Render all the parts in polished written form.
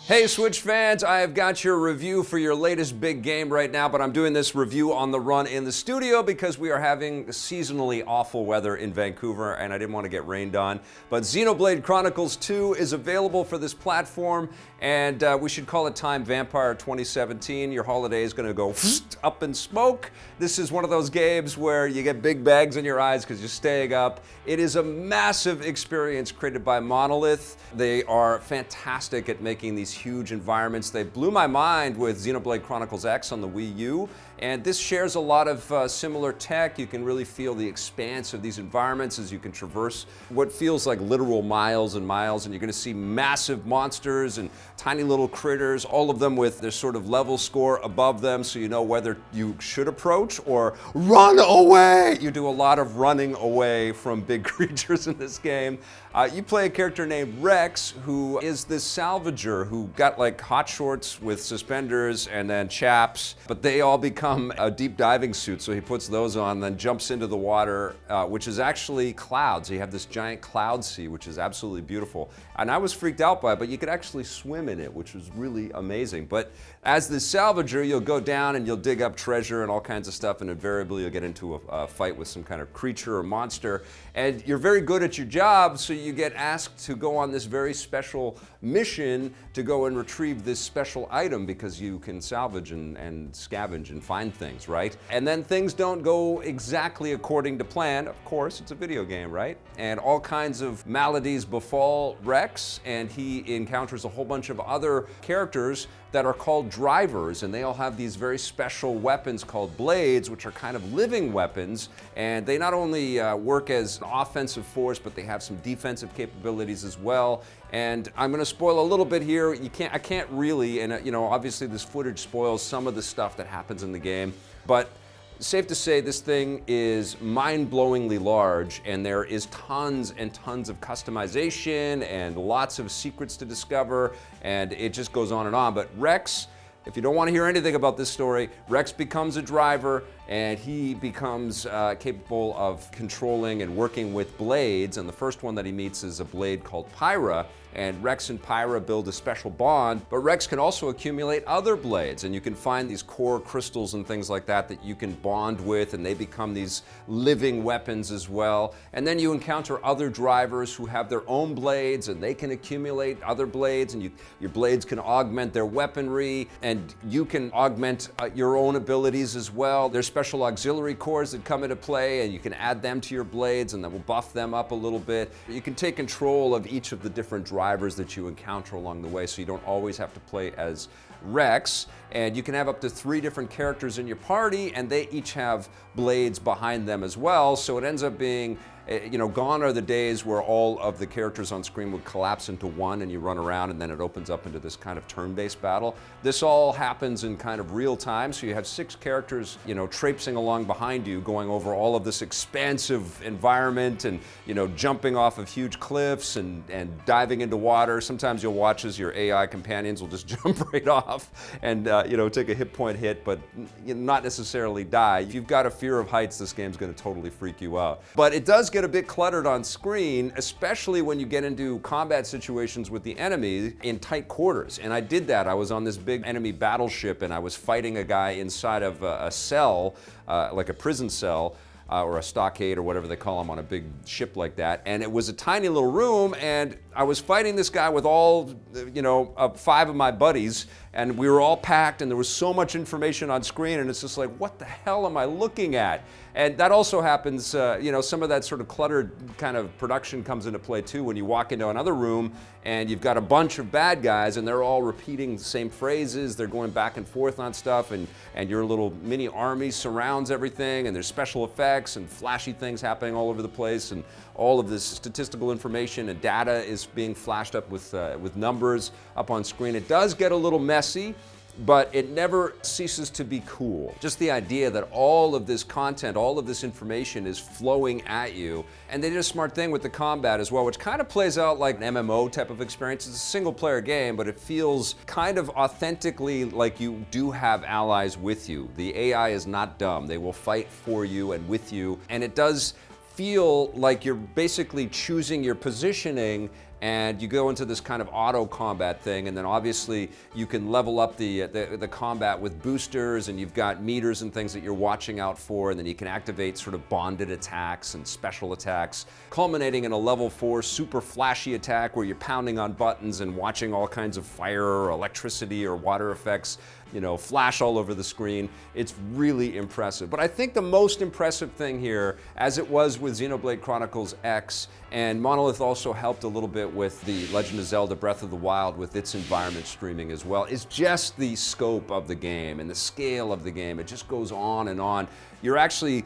Hey Switch fans, I have got your review for your latest big game right now, but I'm doing this review on the run in the studio because we are having seasonally awful weather in Vancouver and I didn't want to get rained on. But Xenoblade Chronicles 2 is available for this platform and we should call it Time Vampire 2017. Your holiday is going to go up in smoke. This is one of those games where you get big bags in your eyes because you're staying up. It is a massive experience created by Monolith. They are fantastic at making these huge environments. They blew my mind with Xenoblade Chronicles X on the Wii U, and this shares a lot of similar tech. You can really feel the expanse of these environments as you can traverse what feels like literal miles and miles, and you're going to see massive monsters and tiny little critters, all of them with their sort of level score above them, so you know whether you should approach or run away. You do a lot of running away from big creatures in this game. You play a character named Rex, who is this salvager who got like hot shorts with suspenders and then chaps, but they all become a deep diving suit, so he puts those on, then jumps into the water, which is actually clouds. You have this giant cloud sea, which is absolutely beautiful. And I was freaked out by it, but you could actually swim in it, which was really amazing. But as the salvager, you'll go down and you'll dig up treasure and all kinds of stuff, and invariably you'll get into a fight with some kind of creature or monster. And you're very good at your job, so you get asked to go on this very special mission to go and retrieve this special item because you can salvage and scavenge and find things, right? And then things don't go exactly according to plan. Of course, it's a video game, right? And all kinds of maladies befall Rex, and he encounters a whole bunch of other characters that are called drivers, and they all have these very special weapons called blades, which are kind of living weapons, and they not only work as an offensive force, but they have some defensive capabilities as well. And I'm going to spoil a little bit here. I can't really, and obviously this footage spoils some of the stuff that happens in the game, but safe to say this thing is mind-blowingly large, and there is tons and tons of customization and lots of secrets to discover, and it just goes on and on. But Rex, if you don't want to hear anything about this story, Rex becomes a driver and he becomes capable of controlling and working with blades, and the first one that he meets is a blade called Pyra, and Rex and Pyra build a special bond, but Rex can also accumulate other blades, and you can find these core crystals and things like that that you can bond with, and they become these living weapons as well. And then you encounter other drivers who have their own blades, and they can accumulate other blades, and your blades can augment their weaponry, and you can augment your own abilities as well. There's special auxiliary cores that come into play, and you can add them to your blades, and that will buff them up a little bit. You can take control of each of the different drivers that you encounter along the way, so you don't always have to play as Rex. And you can have up to 3 different characters in your party, and they each have blades behind them as well, so it ends up being gone are the days where all of the characters on screen would collapse into one and you run around and then it opens up into this kind of turn-based battle. This all happens in kind of real time, so you have 6 characters, traipsing along behind you, going over all of this expansive environment and, jumping off of huge cliffs and diving into water. Sometimes you'll watch as your AI companions will just jump right off and, take a hit point hit, but not necessarily die. If you've got a fear of heights, this game's gonna totally freak you out. But it does get a bit cluttered on screen, especially when you get into combat situations with the enemy in tight quarters. And I did that. I was on this big enemy battleship and I was fighting a guy inside of a cell, like a prison cell, or a stockade or whatever they call them on a big ship like that. And it was a tiny little room, and I was fighting this guy with all, 5 of my buddies, and we were all packed, and there was so much information on screen, and it's just like, what the hell am I looking at? And that also happens, some of that sort of cluttered kind of production comes into play too when you walk into another room and you've got a bunch of bad guys and they're all repeating the same phrases, they're going back and forth on stuff, and your little mini army surrounds everything, and there's special effects and flashy things happening all over the place, and all of this statistical information and data is being flashed up with numbers up on screen. It does get a little messy, but it never ceases to be cool. Just the idea that all of this content, all of this information is flowing at you. And they did a smart thing with the combat as well, which kind of plays out like an MMO type of experience. It's a single player game, but it feels kind of authentically like you do have allies with you. The AI is not dumb. They will fight for you and with you. And it does feel like you're basically choosing your positioning and you go into this kind of auto combat thing, and then obviously you can level up the combat with boosters, and you've got meters and things that you're watching out for, and then you can activate sort of bonded attacks and special attacks, culminating in a level 4 super flashy attack where you're pounding on buttons and watching all kinds of fire or electricity or water effects, you know, flash all over the screen. It's really impressive. But I think the most impressive thing here, as it was with Xenoblade Chronicles X, and Monolith also helped a little bit with the Legend of Zelda Breath of the Wild with its environment streaming as well, is just the scope of the game and the scale of the game. It just goes on and on. You're actually,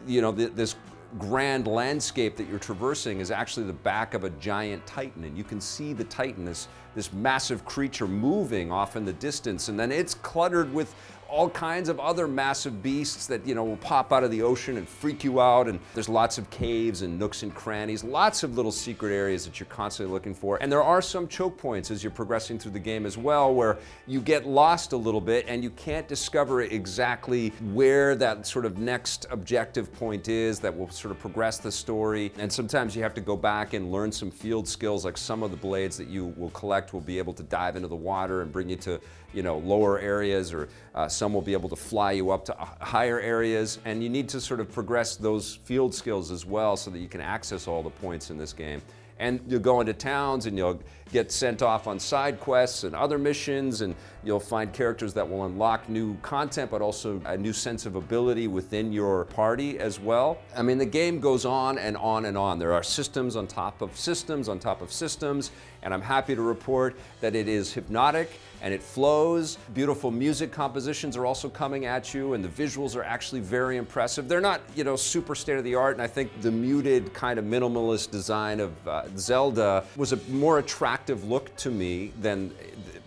you know, this grand landscape that you're traversing is actually the back of a giant titan, and you can see the titan, this massive creature moving off in the distance, and then it's cluttered with all kinds of other massive beasts that, you know, will pop out of the ocean and freak you out, and there's lots of caves and nooks and crannies, lots of little secret areas that you're constantly looking for. And there are some choke points as you're progressing through the game as well, where you get lost a little bit and you can't discover exactly where that sort of next objective point is that will sort of progress the story. And sometimes you have to go back and learn some field skills, like some of the blades that you will collect will be able to dive into the water and bring you to, you know, lower areas, or some will be able to fly you up to higher areas, and you need to sort of progress those field skills as well so that you can access all the points in this game. And you'll go into towns and you'll get sent off on side quests and other missions, and you'll find characters that will unlock new content, but also a new sense of ability within your party as well. I mean, the game goes on and on and on. There are systems on top of systems on top of systems, and I'm happy to report that it is hypnotic and it flows. Beautiful music compositions are also coming at you, and the visuals are actually very impressive. They're not, you know, super state-of-the-art, and I think the muted kind of minimalist design of Zelda was a more attractive look to me than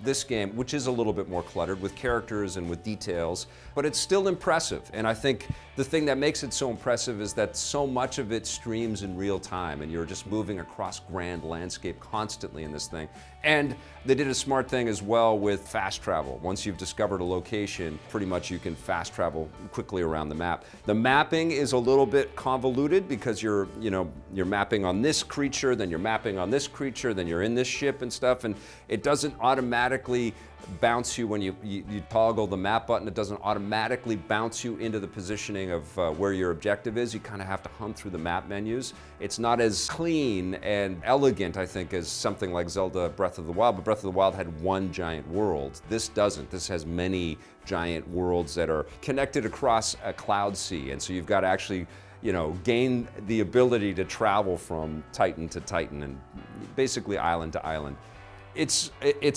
this game, which is a little bit more cluttered with characters and with details, but it's still impressive. And I think the thing that makes it so impressive is that so much of it streams in real time, and you're just moving across grand landscape constantly in this thing. And they did a smart thing as well with fast travel. Once you've discovered a location, pretty much you can fast travel quickly around the map. The mapping is a little bit convoluted because you're mapping on this creature, then you're mapping on this creature, then you're in this ship and stuff, and it doesn't automatically bounce you when you toggle the map button. It doesn't automatically bounce you into the positioning of where your objective is. You kind of have to hunt through the map menus. It's not as clean and elegant, I think, as something like Zelda Breath of the Wild, but Breath of the Wild had one giant world. This doesn't. This has many giant worlds that are connected across a cloud sea, and so you've got to actually, you know, gain the ability to travel from Titan to Titan and basically island to island. It's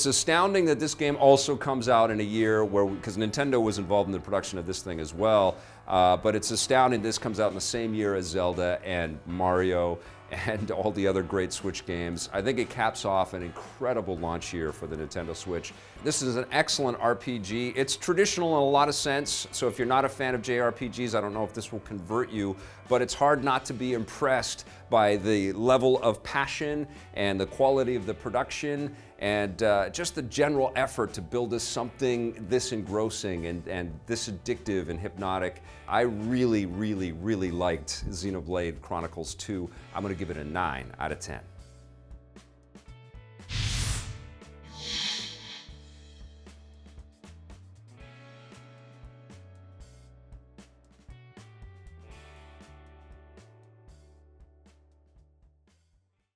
astounding that this game also comes out in a year where, because Nintendo was involved in the production of this thing as well, but it's astounding this comes out in the same year as Zelda and Mario and all the other great Switch games. I think it caps off an incredible launch year for the Nintendo Switch. This is an excellent RPG. It's traditional in a lot of sense, so if you're not a fan of JRPGs, I don't know if this will convert you, but it's hard not to be impressed by the level of passion and the quality of the production and just the general effort to build this something this engrossing and this addictive and hypnotic. I really, really, really liked Xenoblade Chronicles 2. I'm gonna give it a 9 out of 10.